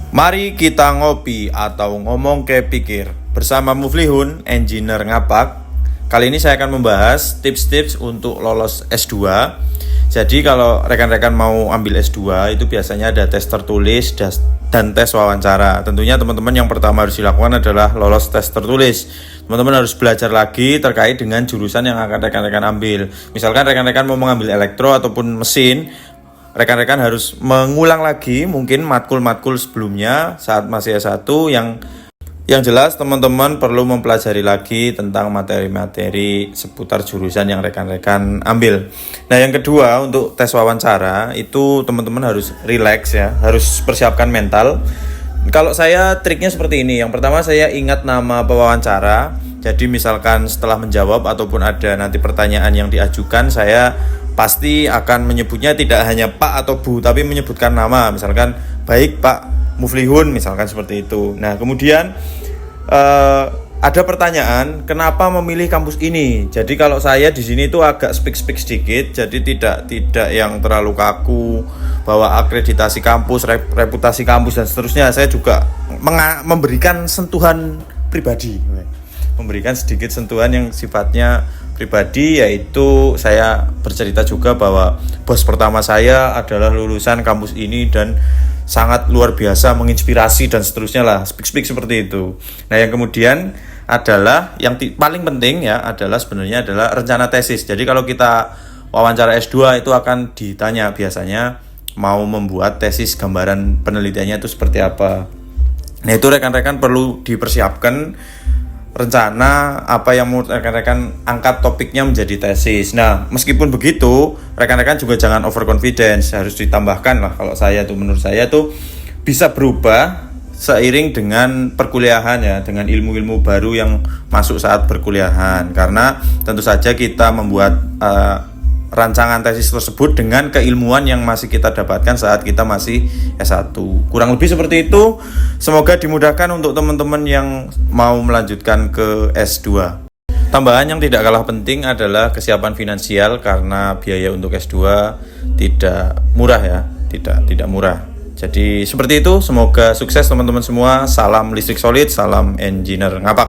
Mari kita ngopi atau ngomong ke pikir bersama Muflihun, engineer ngapak. Kali ini saya akan membahas tips-tips untuk lolos S2. Jadi kalau rekan-rekan mau ambil S2 itu biasanya ada tes tertulis dan tes wawancara. Tentunya teman-teman yang pertama harus dilakukan adalah lolos tes tertulis. Teman-teman harus belajar lagi terkait dengan jurusan yang akan rekan-rekan ambil. Misalkan rekan-rekan mau mengambil elektro ataupun mesin, rekan-rekan harus mengulang lagi mungkin matkul-matkul sebelumnya saat masih S1 yang jelas teman-teman perlu mempelajari lagi tentang materi-materi seputar jurusan yang rekan-rekan ambil. Nah, yang kedua untuk tes wawancara itu teman-teman harus relax ya, harus persiapkan mental. Kalau saya triknya seperti ini. Yang pertama saya ingat nama pewawancara. Jadi misalkan setelah menjawab ataupun ada nanti pertanyaan yang diajukan, saya pasti akan menyebutnya tidak hanya Pak atau Bu, tapi menyebutkan nama. Misalkan baik Pak Muflihun, misalkan seperti itu. Nah, kemudian ada pertanyaan, kenapa memilih kampus ini? Jadi kalau saya di sini itu agak speak sedikit, jadi tidak yang terlalu kaku bahwa akreditasi kampus, reputasi kampus dan seterusnya. Saya juga memberikan sentuhan pribadi, memberikan sedikit sentuhan yang sifatnya pribadi, yaitu saya bercerita juga bahwa bos pertama saya adalah lulusan kampus ini dan sangat luar biasa, menginspirasi dan seterusnya lah, speak seperti itu. Nah, yang kemudian adalah yang paling penting ya adalah sebenarnya adalah rencana tesis. Jadi kalau kita wawancara S2 itu akan ditanya biasanya mau membuat tesis, gambaran penelitiannya itu seperti apa. Nah, itu rekan-rekan perlu dipersiapkan rencana apa yang mau rekan-rekan angkat topiknya menjadi tesis. Nah, meskipun begitu, rekan-rekan juga jangan overconfidence, harus ditambahkan lah. Kalau saya tuh, menurut saya tuh bisa berubah seiring dengan perkuliahan ya, dengan ilmu-ilmu baru yang masuk saat perkuliahan. Karena tentu saja kita membuat rancangan tesis tersebut dengan keilmuan yang masih kita dapatkan saat kita masih S1. Kurang lebih seperti itu. Semoga dimudahkan untuk teman-teman yang mau melanjutkan ke S2. Tambahan yang tidak kalah penting adalah kesiapan finansial, karena biaya untuk S2 tidak murah ya, tidak murah. Jadi seperti itu, semoga sukses teman-teman semua. Salam listrik solid, salam engineer ngapak.